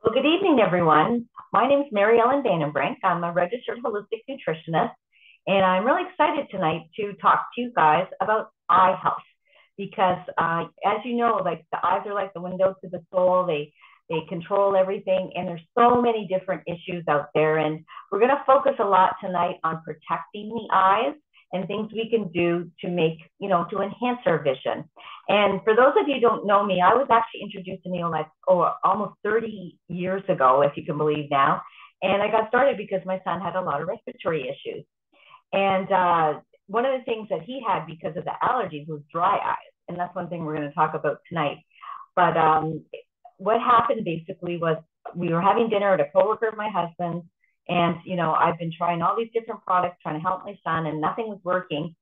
Well, good evening, everyone. My name is Maryellen. I'm a registered holistic nutritionist, and I'm really excited tonight to talk to you guys about eye health because, as you know, like the eyes are like the window to the soul. They control everything, and there's so many different issues out there. And we're going to focus a lot tonight on protecting the eyes and things we can do to make, to enhance our vision. And for those of you who don't know me, I was actually introduced to Neolife almost 30 years ago, if you can believe now. And I got started because my son had a lot of respiratory issues. And one of the things that he had because of the allergies was dry eyes. And that's one thing we're going to talk about tonight. But what happened basically was we were having dinner at a coworker of my husband's. And, I've been trying all these different products, trying to help my son, and nothing was working.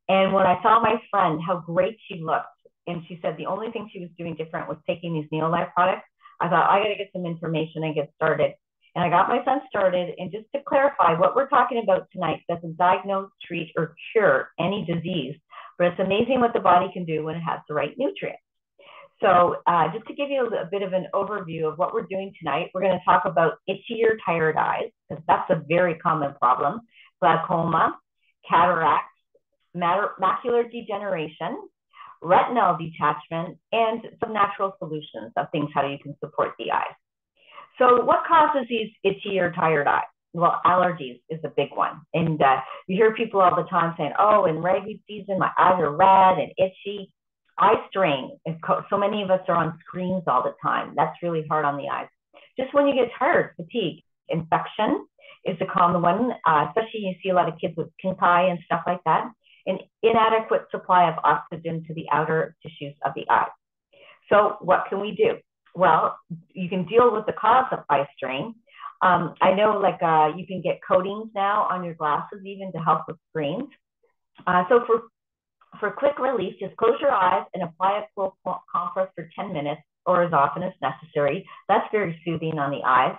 And when I saw my friend, how great she looked, and she said the only thing she was doing different was taking these Neolife products, I thought, I got to get some information and get started. And I got my son started. And just to clarify, what we're talking about tonight doesn't diagnose, treat, or cure any disease, but it's amazing what the body can do when it has the right nutrients. So just to give you a bit of an overview of what we're doing tonight, we're going to talk about itchy or tired eyes, because that's a very common problem, glaucoma, cataracts, macular degeneration, retinal detachment, and some natural solutions of things how you can support the eyes. So what causes these itchy or tired eyes? Well, allergies is a big one. And you hear people all the time saying, oh, in rabies season, my eyes are red and itchy. Eye strain. So many of us are on screens all the time. That's really hard on the eyes. Just when you get tired, fatigue, infection is a common one, especially you see a lot of kids with pink eye and stuff like that. An inadequate supply of oxygen to the outer tissues of the eye. So what can we do? Well, you can deal with the cause of eye strain. I know you can get coatings now on your glasses even to help with screens. So for quick relief, just close your eyes and apply a cold compress for 10 minutes or as often as necessary. That's very soothing on the eyes.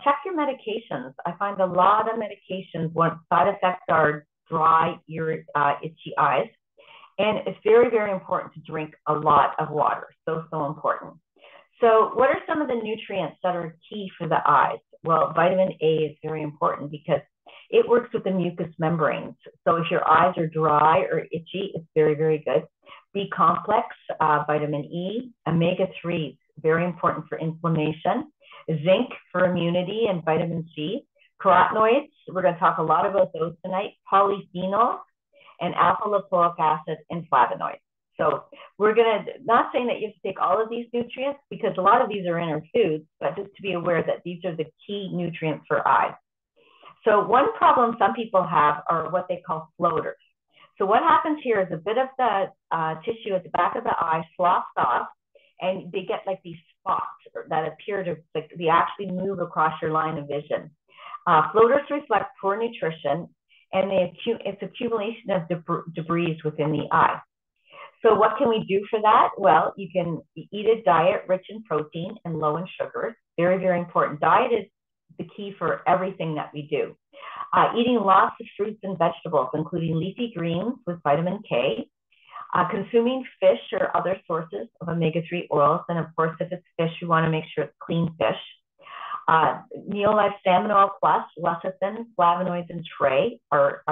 Check your medications. I find a lot of medications, what side effects are dry, itchy eyes. And it's very, very important to drink a lot of water. So important. So what are some of the nutrients that are key for the eyes? Well, vitamin A is very important because it works with the mucous membranes. So if your eyes are dry or itchy, it's very, very good. B complex, vitamin E, omega-3s, very important for inflammation. Zinc for immunity and vitamin C. Carotenoids, we're going to talk a lot about those tonight. Polyphenols and alpha lipoic acid and flavonoids. So we're going to, not saying that you have to take all of these nutrients because a lot of these are in our foods, but just to be aware that these are the key nutrients for eyes. So one problem some people have are what they call floaters. So what happens here is a bit of the tissue at the back of the eye sloughs off, and they get like these spots that appear to, they actually move across your line of vision. Floaters reflect poor nutrition, and it's accumulation of debris within the eye. So what can we do for that? Well, you can eat a diet rich in protein and low in sugars. Very, very important. Diet is the key for everything that we do. Eating lots of fruits and vegetables, including leafy greens with vitamin K. Consuming fish or other sources of omega-3 oils. And of course, if it's fish, you want to make sure it's clean fish. Neolife Salmon Oil Plus, lecithin, flavonoids, and tray are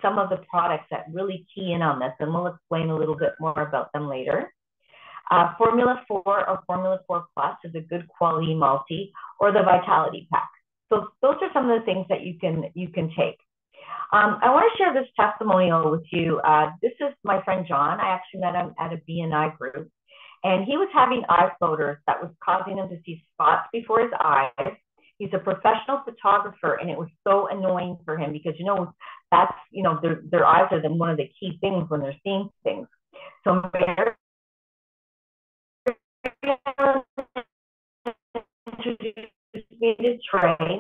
some of the products that really key in on this, and we'll explain a little bit more about them later. Formula 4 or Formula 4 Plus is a good quality multi, or the Vitality Pack. So those are some of the things that you can take. I want to share this testimonial with you. This is my friend John. I actually met him at a BNI group. And he was having eye floaters that was causing him to see spots before his eyes. He's a professional photographer, and it was so annoying for him because, that's, their eyes are one of the key things when they're seeing things. So introduced me to tray.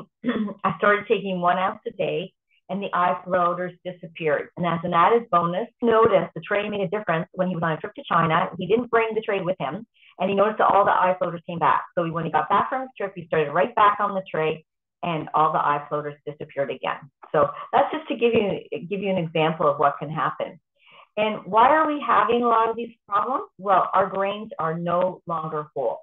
I started taking 1 ounce a day, and the eye floaters disappeared. And as an added bonus, noticed the tray made a difference when he was on a trip to China. He didn't bring the tray with him, and he noticed that all the eye floaters came back. So when he got back from his trip, he started right back on the tray, and all the eye floaters disappeared again. So that's just to give you an example of what can happen. And why are we having a lot of these problems? Well, our brains are no longer whole.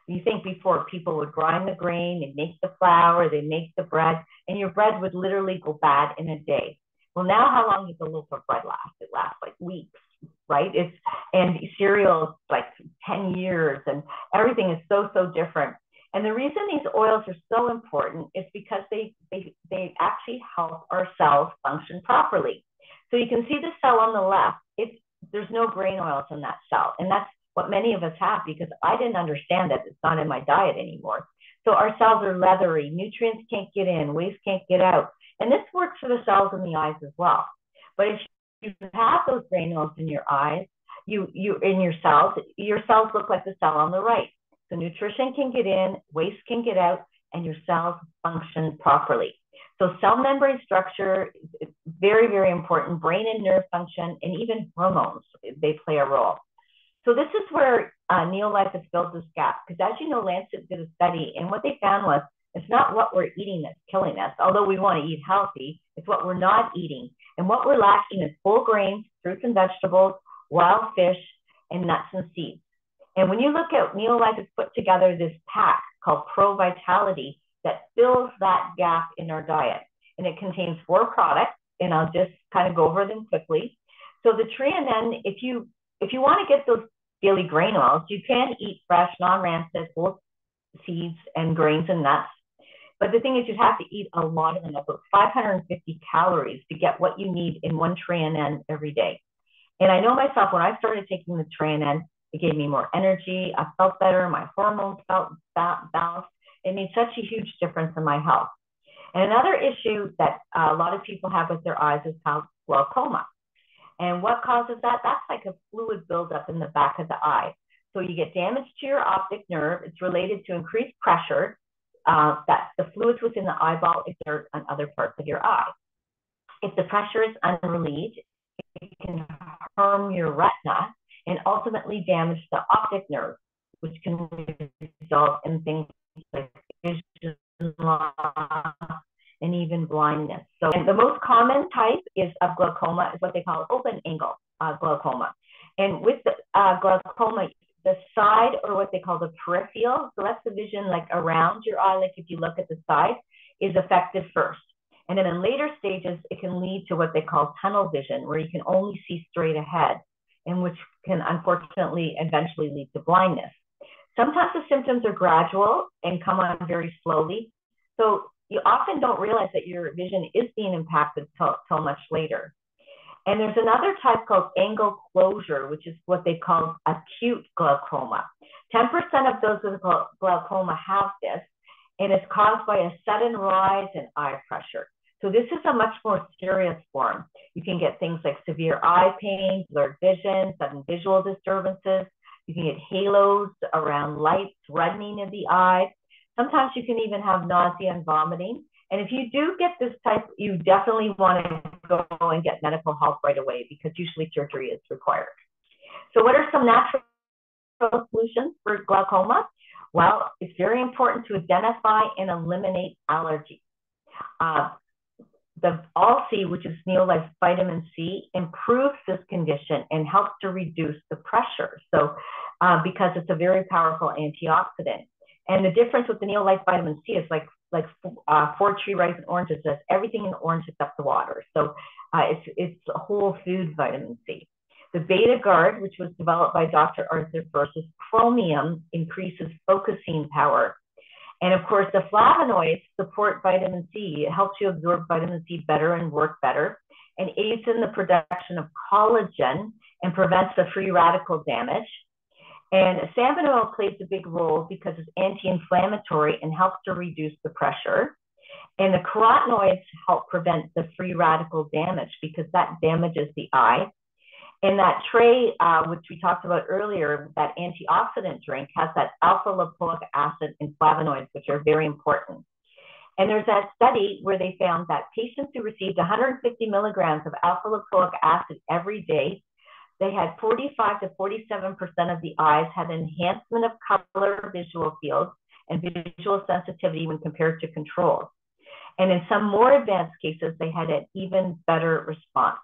You think before people would grind the grain, they'd make the flour, they'd make the bread, and your bread would literally go bad in a day. Well, now how long does a loaf of bread last? It lasts like weeks, right? And cereal like 10 years, and everything is so different. And the reason these oils are so important is because they actually help our cells function properly. So you can see the cell on the left. There's no grain oils in that cell, and that's what many of us have because I didn't understand that it's not in my diet anymore. So our cells are leathery, nutrients can't get in, waste can't get out. And this works for the cells in the eyes as well. But if you have those granules in your eyes, you in your cells look like the cell on the right. So nutrition can get in, waste can get out, and your cells function properly. So cell membrane structure is very important. Brain and nerve function, and even hormones, they play a role. So this is where Neolife has filled this gap. Because as you know, Lancet did a study, and what they found was it's not what we're eating that's killing us, although we want to eat healthy. It's what we're not eating. And what we're lacking is whole grains, fruits and vegetables, wild fish, and nuts and seeds. And when you look at Neolife has put together this pack called Pro Vitality that fills that gap in our diet. And it contains 4 products, and I'll just kind of go over them quickly. So the Trianen, if you want to get those daily grain oils, you can eat fresh, non-rancid, whole seeds and grains and nuts. But the thing is, you have to eat a lot of them, about 550 calories to get what you need in one Trianen every day. And I know myself, when I started taking the Trianen, it gave me more energy. I felt better. My hormones felt balanced. It made such a huge difference in my health. And another issue that a lot of people have with their eyes is called glaucoma. And what causes that? That's like a fluid buildup in the back of the eye. So you get damage to your optic nerve. It's related to increased pressure that the fluids within the eyeball exert on other parts of your eye. If the pressure is unrelieved, it can harm your retina and ultimately damage the optic nerve, which can result in things like vision loss and even blindness. So the most common type of glaucoma is what they call open angle glaucoma. And with the glaucoma, the side, or what they call the peripheral, so that's the vision like around your eye, like if you look at the side, is affected first. And then in later stages, it can lead to what they call tunnel vision, where you can only see straight ahead, and which can unfortunately eventually lead to blindness. Sometimes the symptoms are gradual and come on very slowly. So you often don't realize that your vision is being impacted till much later. And there's another type called angle closure, which is what they call acute glaucoma. 10% of those with glaucoma have this, and it's caused by a sudden rise in eye pressure. So this is a much more serious form. You can get things like severe eye pain, blurred vision, sudden visual disturbances. You can get halos around lights, reddening of the eye. Sometimes you can even have nausea and vomiting. And if you do get this type, you definitely want to go and get medical help right away, because usually surgery is required. So what are some natural solutions for glaucoma? Well, it's very important to identify and eliminate allergies. The All-C, which is Neolife vitamin C, improves this condition and helps to reduce the pressure. So because it's a very powerful antioxidant. And the difference with the Neolife vitamin C is like 4 tree rice and oranges says everything in orange except the water. So it's a whole food vitamin C. The Beta Guard, which was developed by Dr. Arthur Versus chromium, increases focusing power. And of course, the flavonoids support vitamin C. It helps you absorb vitamin C better and work better, and aids in the production of collagen and prevents the free radical damage. And salmon oil plays a big role because it's anti-inflammatory and helps to reduce the pressure. And the carotenoids help prevent the free radical damage because that damages the eye. And that tray, which we talked about earlier, that antioxidant drink has that alpha lipoic acid and flavonoids, which are very important. And there's that study where they found that patients who received 150 milligrams of alpha lipoic acid every day, they had 45 to 47% of the eyes had enhancement of color visual fields and visual sensitivity when compared to controls. And in some more advanced cases, they had an even better response.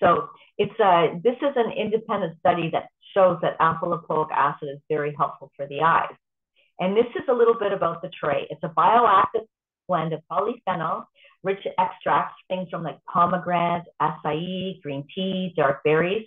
So this is an independent study that shows that alpha lipoic acid is very helpful for the eyes. And this is a little bit about the tray. It's a bioactive blend of polyphenol, rich extracts, things from like pomegranate, acai, green tea, dark berries.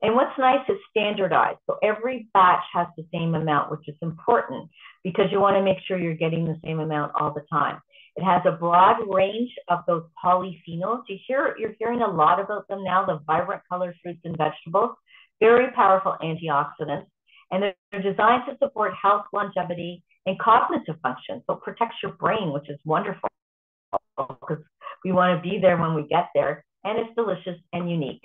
And what's nice is standardized. So every batch has the same amount, which is important because you want to make sure you're getting the same amount all the time. It has a broad range of those polyphenols. You're hearing a lot about them now, the vibrant colored fruits and vegetables, very powerful antioxidants. And they're designed to support health, longevity, and cognitive function. So it protects your brain, which is wonderful because we want to be there when we get there. And it's delicious and unique.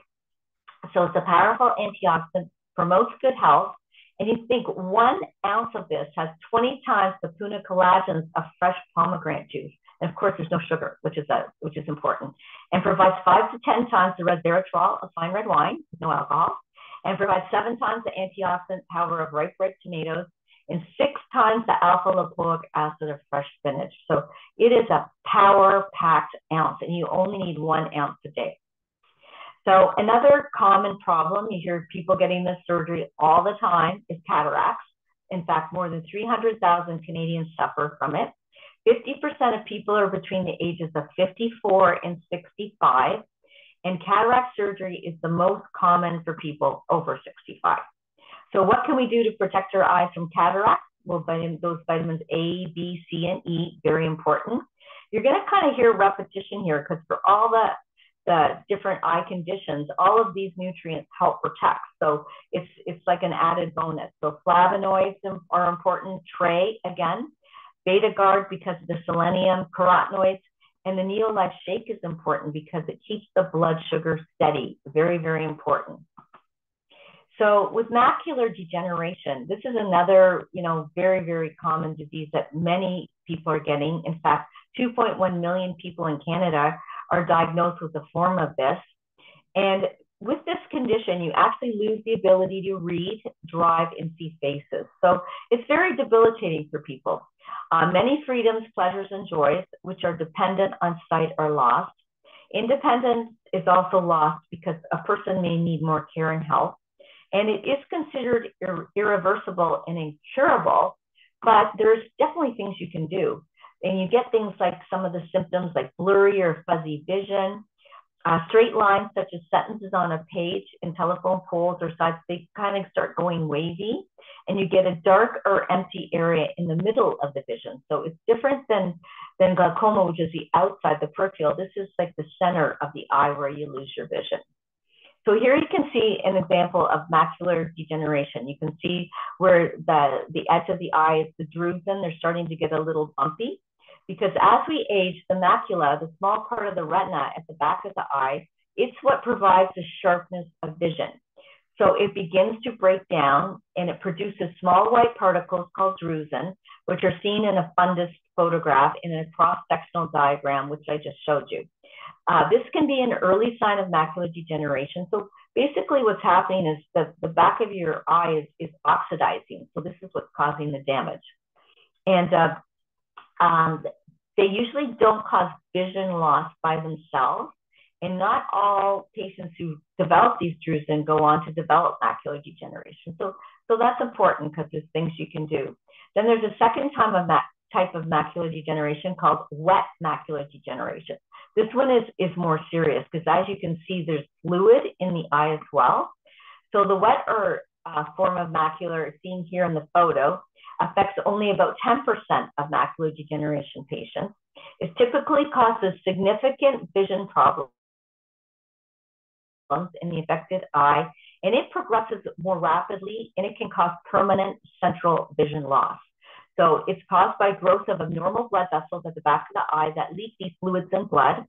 So it's a powerful antioxidant, promotes good health. And you think 1 ounce of this has 20 times the puna collagens of fresh pomegranate juice. And of course, there's no sugar, which is important, and provides 5 to 10 times the resveratrol of fine red wine, no alcohol, and provides 7 times the antioxidant power of ripe red tomatoes and 6 times the alpha lipoic acid of fresh spinach. So it is a power-packed ounce, and you only need 1 ounce a day. So another common problem, you hear people getting this surgery all the time, is cataracts. In fact, more than 300,000 Canadians suffer from it. 50% of people are between the ages of 54 and 65, and cataract surgery is the most common for people over 65. So what can we do to protect our eyes from cataracts? Well, those vitamins A, B, C, and E, very important. You're going to kind of hear repetition here because for all the different eye conditions, all of these nutrients help protect. So it's like an added bonus. So flavonoids are important. Tray, again, Beta-Guard because of the selenium, carotenoids, and the Neolife Shake is important because it keeps the blood sugar steady. Very, very important. So with macular degeneration, this is another, very, very common disease that many people are getting. In fact, 2.1 million people in Canada are diagnosed with a form of this. And with this condition, you actually lose the ability to read, drive, and see faces. So it's very debilitating for people. Many freedoms, pleasures, and joys, which are dependent on sight, are lost. Independence is also lost because a person may need more care and help. And it is considered irreversible and incurable, but there's definitely things you can do. And you get things like some of the symptoms like blurry or fuzzy vision, straight lines such as sentences on a page in telephone poles or sides, they kind of start going wavy, and you get a dark or empty area in the middle of the vision. So it's different than glaucoma, which is the outside, the peripheral. This is like the center of the eye where you lose your vision. So here you can see an example of macular degeneration. You can see where the edge of the eye is the drusen. They're starting to get a little bumpy because as we age, the macula, the small part of the retina at the back of the eye, it's what provides the sharpness of vision. So it begins to break down and it produces small white particles called drusen, which are seen in a fundus photograph in a cross-sectional diagram, which I just showed you. This can be an early sign of macular degeneration. So basically what's happening is that the back of your eye is oxidizing. So this is what's causing the damage. And they usually don't cause vision loss by themselves. And not all patients who develop these drusen go on to develop macular degeneration. So that's important because there's things you can do. Then there's a second type of macular degeneration called wet macular degeneration. This one is more serious because as you can see, there's fluid in the eye as well. So the wet form of macular seen here in the photo affects only about 10% of macular degeneration patients. It typically causes significant vision problems in the affected eye, and it progresses more rapidly, and it can cause permanent central vision loss. So it's caused by growth of abnormal blood vessels at the back of the eye that leak these fluids and blood.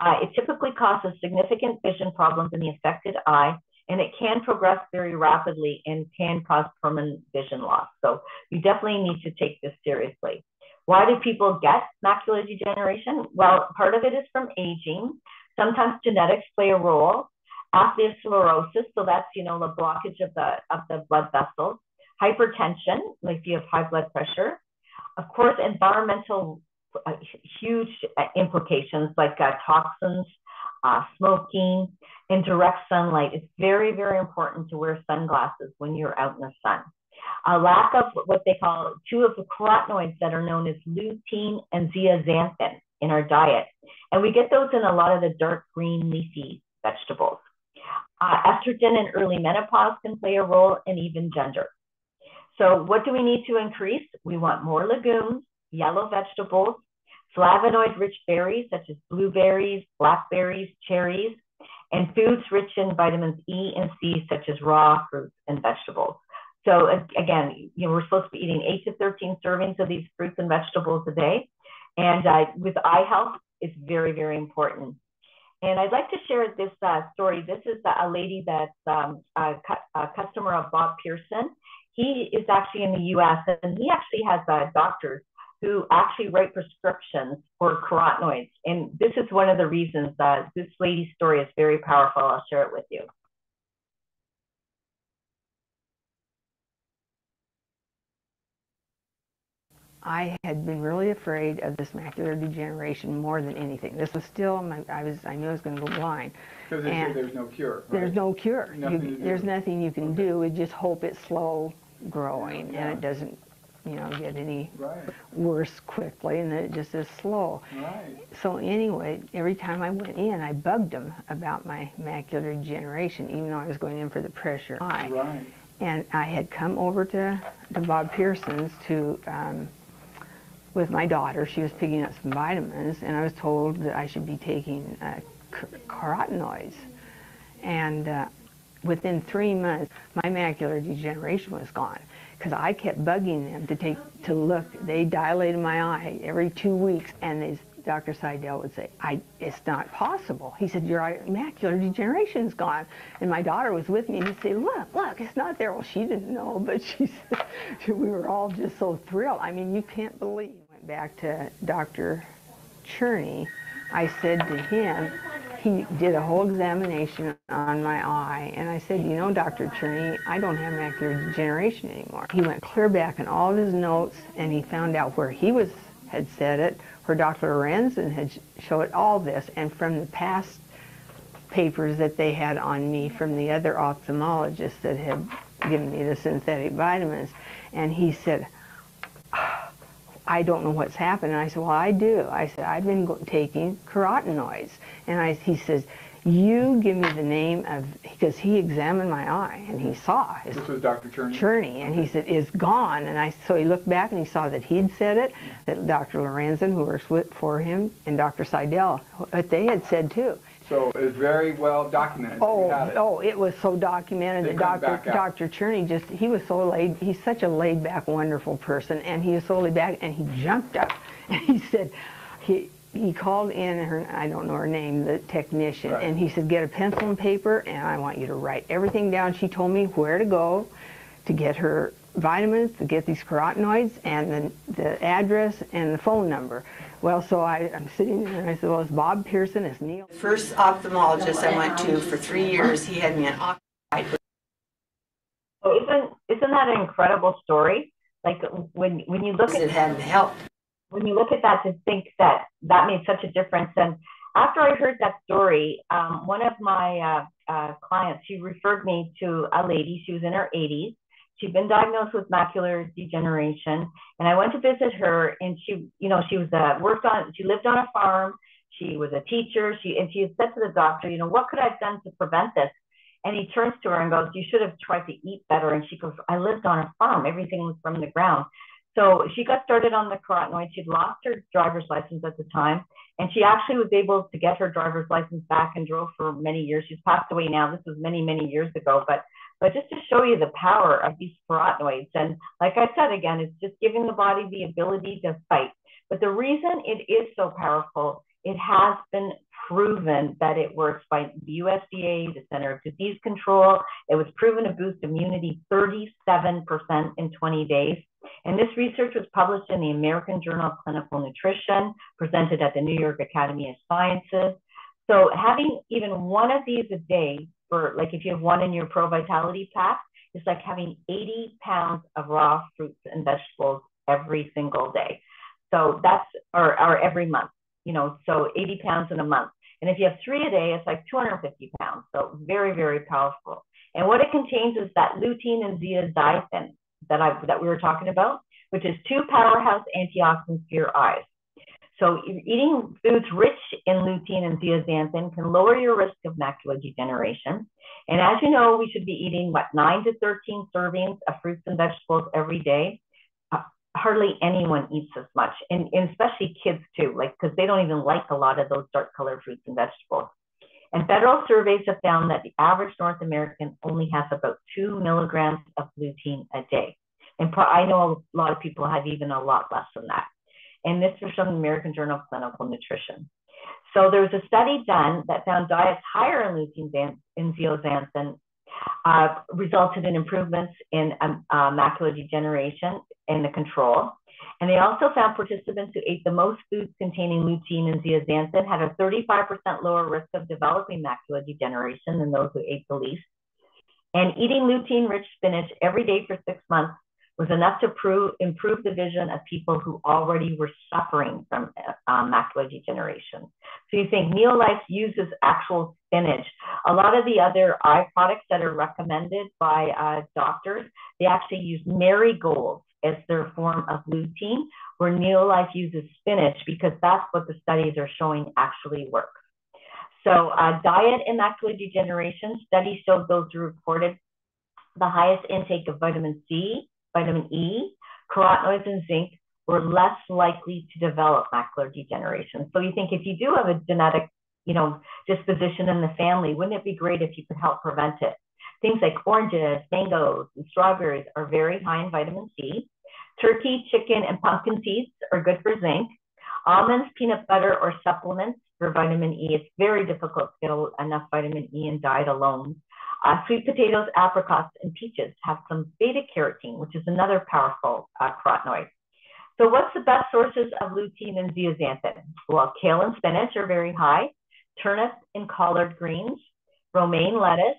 It typically causes significant vision problems in the affected eye, and it can progress very rapidly and can cause permanent vision loss. So you definitely need to take this seriously. Why do people get macular degeneration? Well, part of it is from aging. Sometimes genetics play a role. Atherosclerosis, so that's, the blockage of the blood vessels. Hypertension, like if you have high blood pressure. Of course, environmental huge implications like toxins, smoking, and direct sunlight. It's very, very important to wear sunglasses when you're out in the sun. A lack of what they call two of the carotenoids that are known as lutein and zeaxanthin in our diet. And we get those in a lot of the dark green leafy vegetables. Estrogen and early menopause can play a role, and even gender. So what do we need to increase? We want more legumes, yellow vegetables, flavonoid-rich berries such as blueberries, blackberries, cherries, and foods rich in vitamins E and C such as raw fruits and vegetables. So again, we're supposed to be eating 8 to 13 servings of these fruits and vegetables a day. And with eye health, it's very, very important. And I'd like to share this story. This is a lady that's a customer of Bob Pearson. He is actually in the US, and he actually has doctors who actually write prescriptions for carotenoids. And this is one of the reasons that this lady's story is very powerful. I'll share it with you. I had been really afraid of this macular degeneration more than anything. This was still I knew I was going to go blind. Because they say there's no cure. Right? There's no cure. There's nothing you can do. We just hope it's slow growing, and it doesn't, get any worse quickly, and that it just is slow. Right. So anyway, every time I went in, I bugged them about my macular degeneration, even though I was going in for the pressure eye. Right. And I had come over to Bob Pearson's with my daughter. She was picking up some vitamins, and I was told that I should be taking carotenoids. And within 3 months, my macular degeneration was gone, because I kept bugging them to look. They dilated my eye every 2 weeks, and Dr. Seidel would say, it's not possible. He said, your macular degeneration's gone. And my daughter was with me, and he'd say, look, it's not there. Well, she didn't know, but she said, we were all just so thrilled. I mean, you can't believe. Went back to Dr. Cherney. I said to him, he did a whole examination on my eye, and I said, Dr. Cherney, I don't have macular degeneration anymore. He went clear back in all of his notes, and he found out where he had said it, where Dr. Lorenzen had showed all this, and from the past papers that they had on me from the other ophthalmologists that had given me the synthetic vitamins. And he said, I don't know what's happened. And I said, well, I do. I said, I've been taking carotenoids. And he says, you give me the name of, because he examined my eye and he saw. This was Dr. Cherney? Cherney, and he said, it's gone. And so he looked back and he saw that he'd said it, that Dr. Lorenzen, who works for him, and Dr. Seidel, what they had said too. So it was very well documented. It was so documented that Dr. Cherney he was so he's such a laid back, wonderful person, and he was so laid back, and he jumped up and he said, he called in I don't know her name, the technician, and he said, get a pencil and paper, and I want you to write everything down. She told me where to go to get her vitamins, to get these carotenoids, and the address and the phone number. Well, so I'm sitting there, and I said, well, it's Bob Pearson, it's Neil. The first ophthalmologist I went to for 3 years, he had me on occupied. So isn't that an incredible story? Like when you look at it hadn't helped. When you look at that, to think that made such a difference. And after I heard that story, one of my clients, she referred me to a lady. She was in her 80s. She'd been diagnosed with macular degeneration, and I went to visit her. And she lived on a farm. She was a teacher. She had said to the doctor, what could I have done to prevent this? And he turns to her and goes, you should have tried to eat better. And she goes, I lived on a farm. Everything was from the ground. So she got started on the carotenoids. She'd lost her driver's license at the time, and she actually was able to get her driver's license back and drove for many years. She's passed away now. This was many, many years ago, but just to show you the power of these carotenoids. And like I said, again, it's just giving the body the ability to fight. But the reason it is so powerful, it has been proven that it works by the USDA, the Center of Disease Control. It was proven to boost immunity 37% in 20 days. And this research was published in the American Journal of Clinical Nutrition, presented at the New York Academy of Sciences. So having even one of these a day, for like if you have one in your Pro Vitality pack, it's like having 80 pounds of raw fruits and vegetables every single day. So that's, or every month, so 80 pounds in a month. And if you have 3 a day, it's like 250 pounds. So very, very powerful. And what it contains is that lutein and zeaxanthin. that we were talking about, which is 2 powerhouse antioxidants for your eyes. So eating foods rich in lutein and zeaxanthin can lower your risk of macular degeneration. And as you know, we should be eating, 9 to 13 servings of fruits and vegetables every day. Hardly anyone eats as much, and especially kids too, because they don't even like a lot of those dark colored fruits and vegetables. And federal surveys have found that the average North American only has about 2 milligrams of lutein a day. And I know a lot of people have even a lot less than that. And this is from the American Journal of Clinical Nutrition. So there was a study done that found diets higher in lutein and zeaxanthin resulted in improvements in macular degeneration in the control. And they also found participants who ate the most foods containing lutein and zeaxanthin had a 35% lower risk of developing macular degeneration than those who ate the least. And eating lutein-rich spinach every day for 6 months was enough to improve the vision of people who already were suffering from macular degeneration. So you think Neolife uses actual spinach. A lot of the other eye products that are recommended by doctors, they actually use marigolds as their form of lutein, where Neolife uses spinach because that's what the studies are showing actually works. So diet and macular degeneration, studies showed those who reported the highest intake of vitamin C, vitamin E, carotenoids, and zinc were less likely to develop macular degeneration. So you think if you do have a genetic, disposition in the family, wouldn't it be great if you could help prevent it? Things like oranges, mangoes, and strawberries are very high in vitamin C. Turkey, chicken, and pumpkin seeds are good for zinc. Almonds, peanut butter, or supplements for vitamin E. It's very difficult to get enough vitamin E in diet alone. Sweet potatoes, apricots, and peaches have some beta carotene, which is another powerful carotenoid. So what's the best sources of lutein and zeaxanthin? Well, kale and spinach are very high. Turnip and collard greens, romaine lettuce,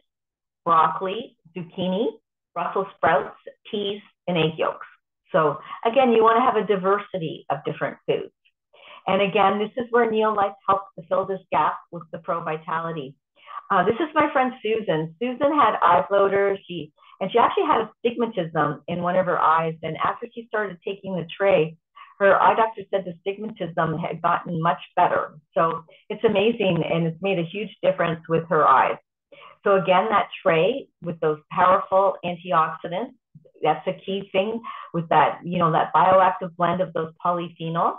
broccoli, zucchini, Brussels sprouts, peas, and egg yolks. So again, you want to have a diversity of different foods. And again, this is where Neolife helps to fill this gap with the Pro Vitality. This is my friend Susan. Susan had eye floaters. She actually had astigmatism in one of her eyes. And after she started taking the tray, her eye doctor said the astigmatism had gotten much better. So it's amazing, and it's made a huge difference with her eyes. So again, that tray with those powerful antioxidants, that's a key thing with that, that bioactive blend of those polyphenols.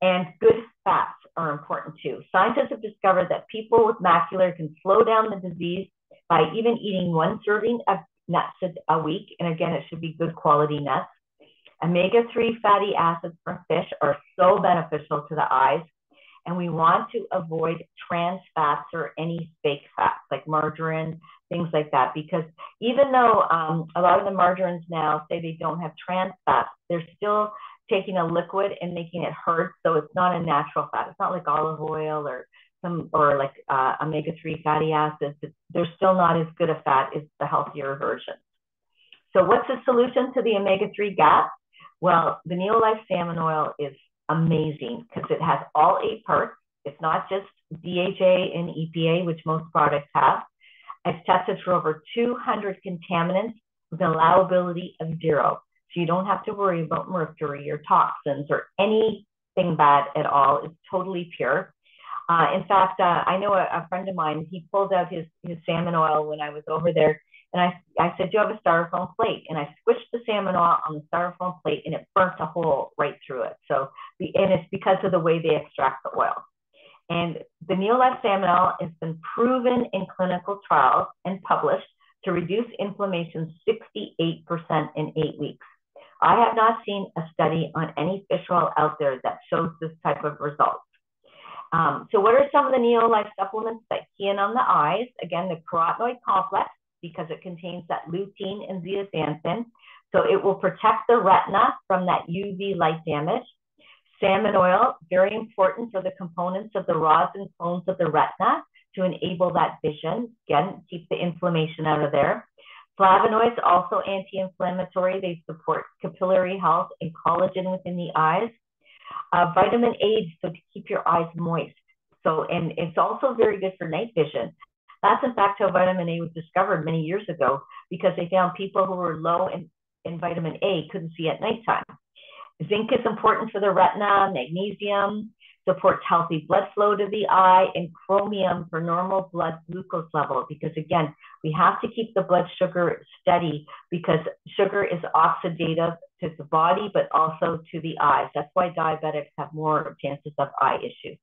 And good fats are important too. Scientists have discovered that people with macular can slow down the disease by even eating 1 serving of nuts a week. And again, it should be good quality nuts. Omega-3 fatty acids from fish are so beneficial to the eyes. And we want to avoid trans fats or any fake fats like margarine, things like that, because even though a lot of the margarines now say they don't have trans fats, they're still taking a liquid and making it hard, so it's not a natural fat. It's not like olive oil or omega-3 fatty acids. They're still not as good a fat as the healthier version. So what's the solution to the omega-3 gap? Well, the Neolife salmon oil is amazing because it has all 8 parts. It's not just DHA and EPA, which most products have. It's tested for over 200 contaminants with an allowability of 0. So you don't have to worry about mercury or toxins or anything bad at all. It's totally pure. In fact, I know a friend of mine, he pulled out his salmon oil when I was over there. And I said, do you have a styrofoam plate? And I squished the salmon oil on the styrofoam plate and it burnt a hole right through it. So, and it's because of the way they extract the oil. And the Neolife salmon oil has been proven in clinical trials and published to reduce inflammation 68% in 8 weeks. I have not seen a study on any fish oil out there that shows this type of results. So what are some of the Neolife supplements that key in on the eyes? Again, the carotenoid complex, because it contains that lutein and zeaxanthin. So it will protect the retina from that UV light damage. Salmon oil, very important for the components of the rods and cones of the retina to enable that vision. Again, keep the inflammation out of there. Flavonoids, also anti-inflammatory. They support capillary health and collagen within the eyes. Vitamin A, so to keep your eyes moist. So, and it's also very good for night vision. That's in fact how vitamin A was discovered many years ago, because they found people who were low in and vitamin A couldn't see at nighttime. Zinc is important for the retina, magnesium supports healthy blood flow to the eye, and chromium for normal blood glucose level. Because again, we have to keep the blood sugar steady because sugar is oxidative to the body, but also to the eyes. That's why diabetics have more chances of eye issues.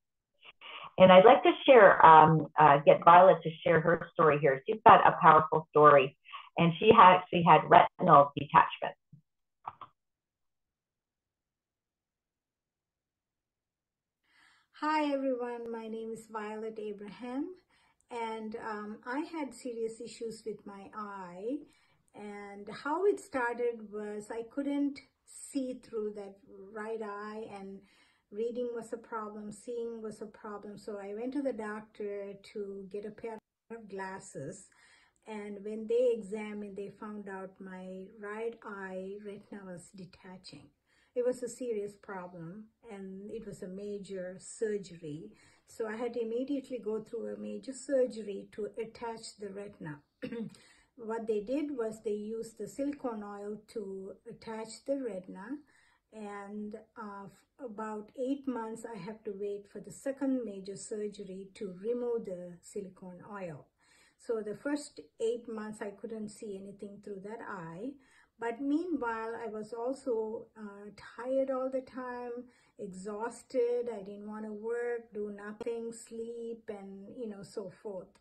And I'd like to share, get Violet to share her story here. She's got a powerful story, and she actually had retinal detachment. Hi everyone, my name is Violet Abraham, and I had serious issues with my eye. And how it started was I couldn't see through that right eye, and reading was a problem, seeing was a problem. So I went to the doctor to get a pair of glasses. And when they examined, they found out my right eye retina was detaching. It was a serious problem, and it was a major surgery. So I had to immediately go through a major surgery to attach the retina. What they did was they used the silicone oil to attach the retina, and about 8 months I have to wait for the second major surgery to remove the silicone oil. So the first 8 months I couldn't see anything through that eye. But meanwhile, I was also tired all the time, exhausted. I didn't want to work, do nothing, sleep, and so forth.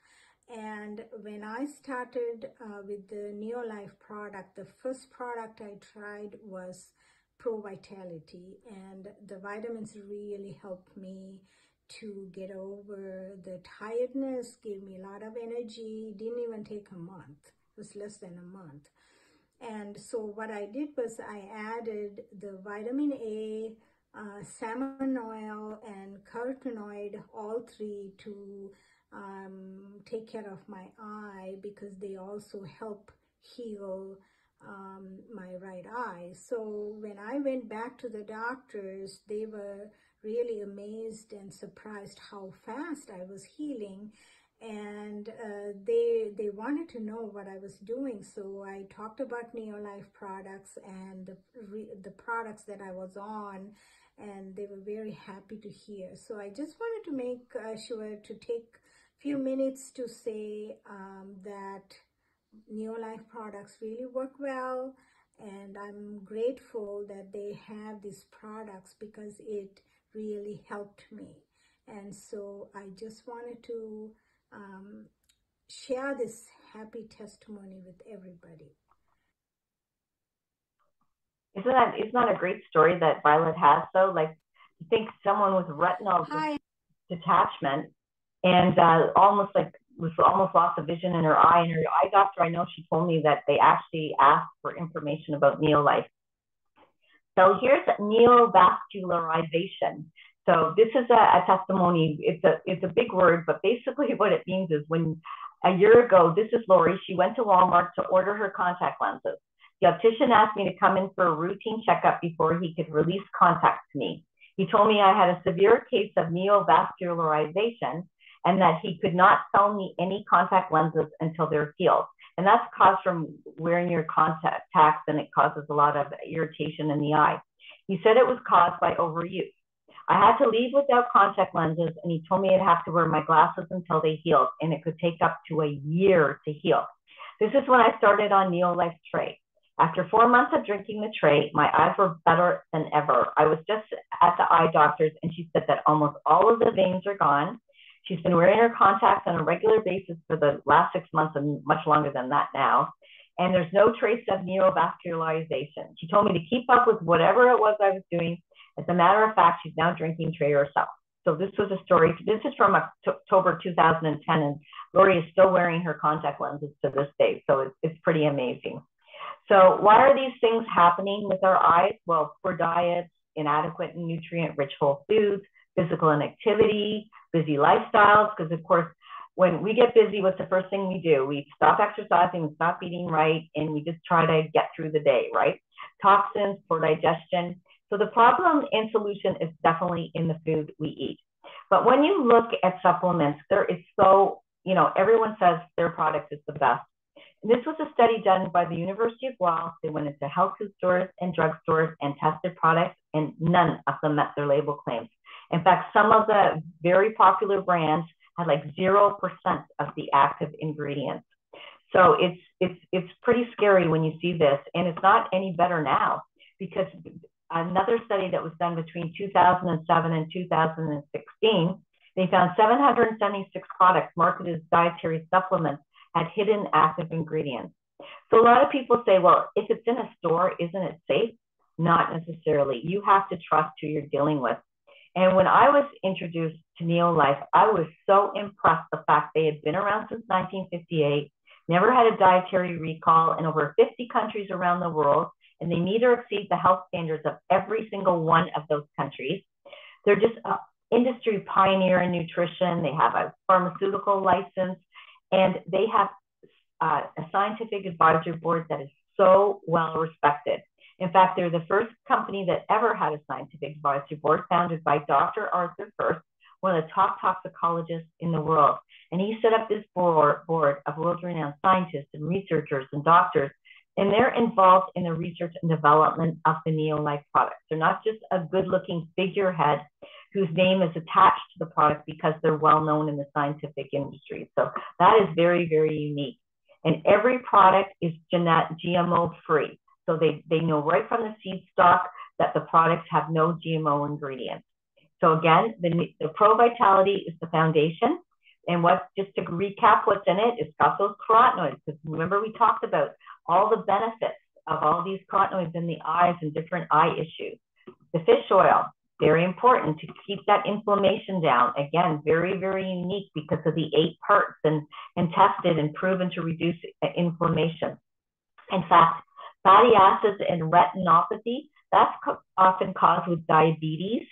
And when I started with the Neolife product, the first product I tried was Pro Vitality, and the vitamins really helped me to get over the tiredness, gave me a lot of energy. Didn't even take a month. It was less than a month. And so what I did was I added the vitamin A, salmon oil, and carotenoid, all three, to take care of my eye, because they also help heal my right eye. So when I went back to the doctors, they were really amazed and surprised how fast I was healing. And they wanted to know what I was doing. So I talked about Neolife products and the products that I was on, and they were very happy to hear. So I just wanted to make sure to take a few minutes to say that Neolife products really work well, and I'm grateful that they have these products because it really helped me. And so I just wanted to share this happy testimony with everybody. Isn't that a great story that Violet has though? Like, you think someone with retinal detachment and almost lost a vision in her eye, and her eye doctor, I know she told me that they actually asked for information about Neolife. So here's neovascularization. So this is a testimony. It's a big word, but basically what it means is, when a year ago, this is Lori, she went to Walmart to order her contact lenses. The optician asked me to come in for a routine checkup before he could release contacts to me. He told me I had a severe case of neovascularization and that he could not sell me any contact lenses until they're healed. And that's caused from wearing your contacts, and it causes a lot of irritation in the eye. He said it was caused by overuse. I had to leave without contact lenses, and he told me I'd have to wear my glasses until they healed, and it could take up to a year to heal. This is when I started on Neolife Tray. After 4 months of drinking the tray, my eyes were better than ever. I was just at the eye doctor's, and she said that almost all of the veins are gone. She's been wearing her contacts on a regular basis for the last 6 months, and much longer than that now. And there's no trace of neovascularization. She told me to keep up with whatever it was I was doing. As a matter of fact, she's now drinking tray herself. So this was a story. This is from October 2010, and Lori is still wearing her contact lenses to this day. So it's pretty amazing. So why are these things happening with our eyes? Well, poor diets, inadequate and nutrient-rich whole foods, physical inactivity, busy lifestyles, because of course, when we get busy, what's the first thing we do? We stop exercising, we stop eating right, and we just try to get through the day, right? Toxins, poor digestion. So the problem and solution is definitely in the food we eat. But when you look at supplements, there is so, everyone says their product is the best. This was a study done by the University of Guelph. They went into health food stores and drugstores and tested products, and none of them met their label claims. In fact, some of the very popular brands had like 0% of the active ingredients. So it's pretty scary when you see this, and it's not any better now, because another study that was done between 2007 and 2016, they found 776 products marketed as dietary supplements had hidden active ingredients. So a lot of people say, well, if it's in a store, isn't it safe? Not necessarily. You have to trust who you're dealing with. And when I was introduced to Neolife, I was so impressed the fact they had been around since 1958, never had a dietary recall in over 50 countries around the world, and they meet or exceed the health standards of every single one of those countries. They're just an industry pioneer in nutrition. They have a pharmaceutical license, and they have a scientific advisory board that is so well respected. In fact, they're the first company that ever had a scientific advisory board, founded by Dr. Arthur First, one of the top toxicologists in the world. And he set up this board of world-renowned scientists and researchers and doctors, and they're involved in the research and development of the Neolife products. They're not just a good-looking figurehead whose name is attached to the product because they're well-known in the scientific industry. So that is very, very unique. And every product is GMO-free. So they know right from the seed stock that the products have no GMO ingredients. So again, the Pro Vitality is the foundation. And just to recap what's in it, it's got those carotenoids. Because remember, we talked about all the benefits of all these carotenoids in the eyes and different eye issues. The fish oil, very important to keep that inflammation down. Again, very, very unique because of the 8 parts and tested and proven to reduce inflammation. In fact, fatty acids and retinopathy, that's often caused with diabetes.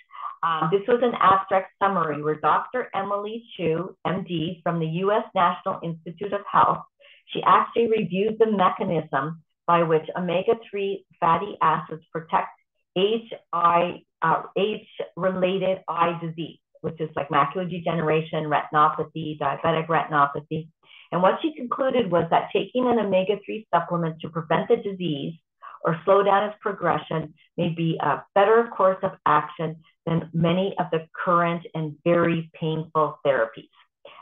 This was an abstract summary where Dr. Emily Chu, MD, from the U.S. National Institute of Health, she actually reviewed the mechanism by which omega-3 fatty acids protect age-related eye disease, which is like macular degeneration, retinopathy, diabetic retinopathy. And what she concluded was that taking an omega-3 supplement to prevent the disease or slow down its progression may be a better course of action than many of the current and very painful therapies.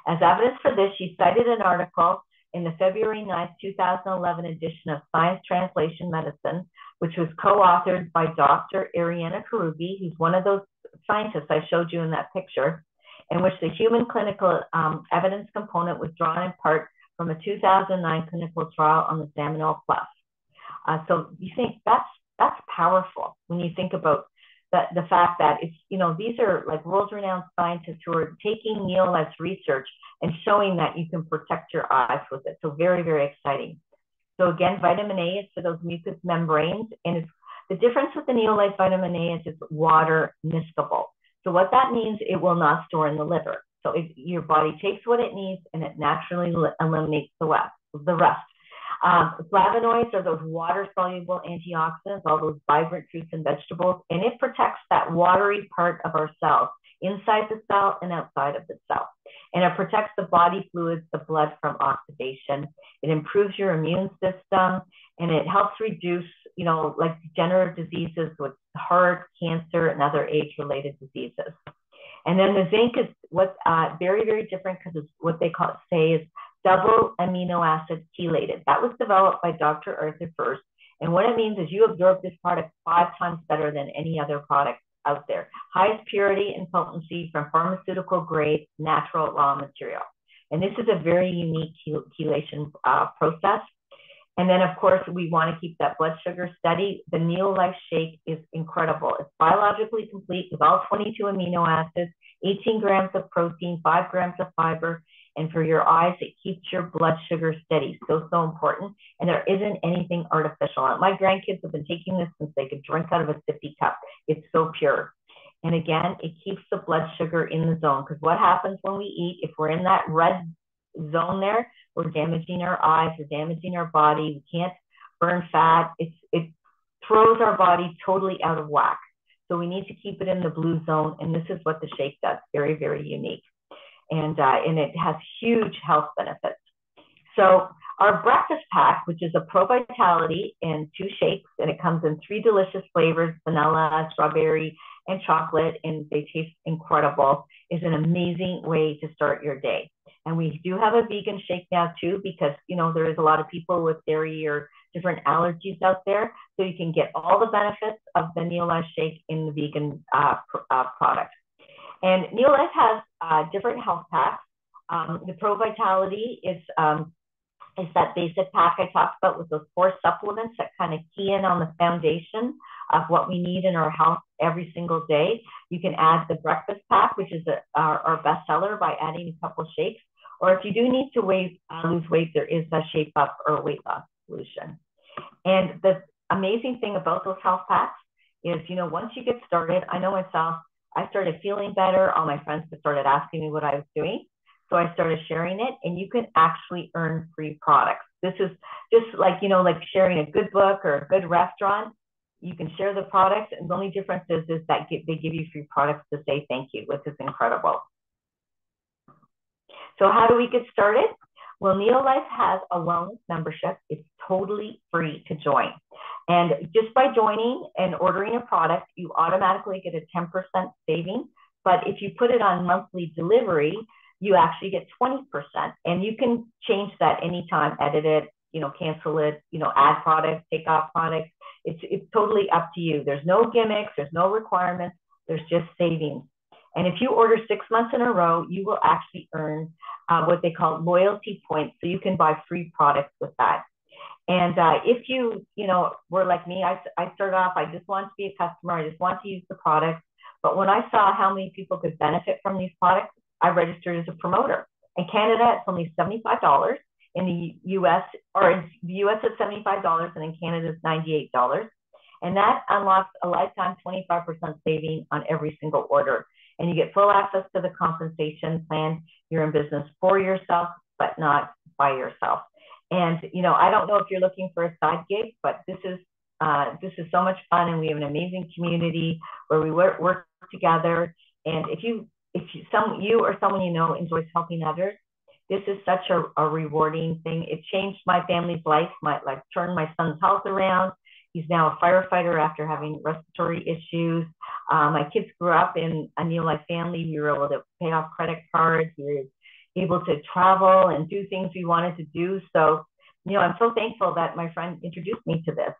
As evidence for this, she cited an article in the February 9th, 2011 edition of Science Translation Medicine, which was co-authored by Dr. Ariana Karubi, who's one of those scientists I showed you in that picture, in which the human clinical evidence component was drawn in part from a 2009 clinical trial on the Salmonella Plus. So you think that's powerful when you think about the fact that it's, these are like world-renowned scientists who are taking Neolife's research and showing that you can protect your eyes with it. So very, very exciting. So again, vitamin A is for those mucous membranes, and the difference with the Neolife vitamin A is it's water miscible. So what that means, it will not store in the liver. So your body takes what it needs and it naturally eliminates the rest. Flavonoids are those water-soluble antioxidants, all those vibrant fruits and vegetables, and it protects that watery part of our cells, inside the cell and outside of the cell. And it protects the body fluids, the blood from oxidation. It improves your immune system, and it helps reduce, like degenerative diseases with heart, cancer, and other age-related diseases. And then the zinc is what's very, very different because it's what they say is double amino acid chelated. That was developed by Dr. Arthur First. And what it means is you absorb this product 5 times better than any other product out there. Highest purity and potency from pharmaceutical grade natural raw material. And this is a very unique chelation process. And then, of course, we want to keep that blood sugar steady. The Neolife Shake is incredible. It's biologically complete with all 22 amino acids, 18 grams of protein, 5 grams of fiber. And for your eyes, it keeps your blood sugar steady. So, so important. And there isn't anything artificial. My grandkids have been taking this since they could drink out of a sippy cup. It's so pure. And again, it keeps the blood sugar in the zone. Because what happens when we eat, if we're in that red zone there, we're damaging our eyes, we're damaging our body, we can't burn fat. It throws our body totally out of whack. So we need to keep it in the blue zone. And this is what the shake does. Very, very unique. And it has huge health benefits. So Our breakfast pack, which is a Pro Vitality in 2 shakes, and it comes in 3 delicious flavors, vanilla, strawberry, and chocolate, and they taste incredible, is an amazing way to start your day. And we do have a vegan shake now too, because there is a lot of people with dairy or different allergies out there. So you can get all the benefits of the Neolife shake in the vegan product. And Neolife has different health packs. The Pro Vitality is that basic pack I talked about with those 4 supplements that kind of key in on the foundation of what we need in our health every single day. You can add the breakfast pack, which is our bestseller, by adding a couple shakes. Or if you do need to lose weight, there is a shape up or weight loss solution. And the amazing thing about those health packs is, once you get started, I know myself, I started feeling better. All my friends started asking me what I was doing. So I started sharing it, and you can actually earn free products. This is just like sharing a good book or a good restaurant. You can share the products, and the only difference is that they give you free products to say thank you, which is incredible. So how do we get started? Well, Neolife has a wellness membership. It's totally free to join. And just by joining and ordering a product, you automatically get a 10% saving. But if you put it on monthly delivery, you actually get 20%. And you can change that anytime, edit it, cancel it, add products, take off products. It's totally up to you. There's no gimmicks, there's no requirements, there's just savings. And if you order 6 months in a row, you will actually earn what they call loyalty points. So you can buy free products with that. And if you were like me, I started off, I just wanted to be a customer. I just wanted to use the product. But when I saw how many people could benefit from these products, I registered as a promoter. In Canada, it's only $75. In the US, or in the US, it's $75, and in Canada, it's $98. And that unlocks a lifetime 25% saving on every single order. And you get full access to the compensation plan. You're in business for yourself, but not by yourself. And I don't know if you're looking for a side gig, but this is so much fun, and we have an amazing community where we work together. And if you or someone enjoys helping others, this is such a rewarding thing. It changed my family's life. Turned my son's health around. He's now a firefighter after having respiratory issues. My kids grew up in a Neolife family. We were able to pay off credit cards. We were able to travel and do things we wanted to do. So, I'm so thankful that my friend introduced me to this.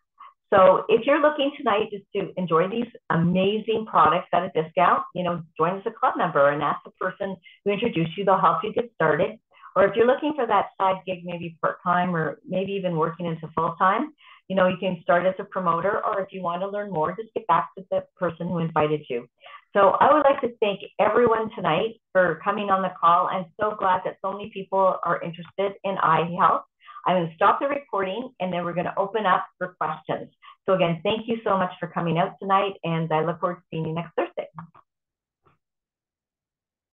So if you're looking tonight just to enjoy these amazing products at a discount, join as a club member and ask the person who introduced you. They'll help you get started. Or if you're looking for that side gig, maybe part-time or maybe even working into full-time, you can start as a promoter. Or if you want to learn more, just get back to the person who invited you. So I would like to thank everyone tonight for coming on the call. I'm so glad that so many people are interested in eye health. I'm going to stop the recording, and then we're going to open up for questions. So again, thank you so much for coming out tonight, and I look forward to seeing you next Thursday.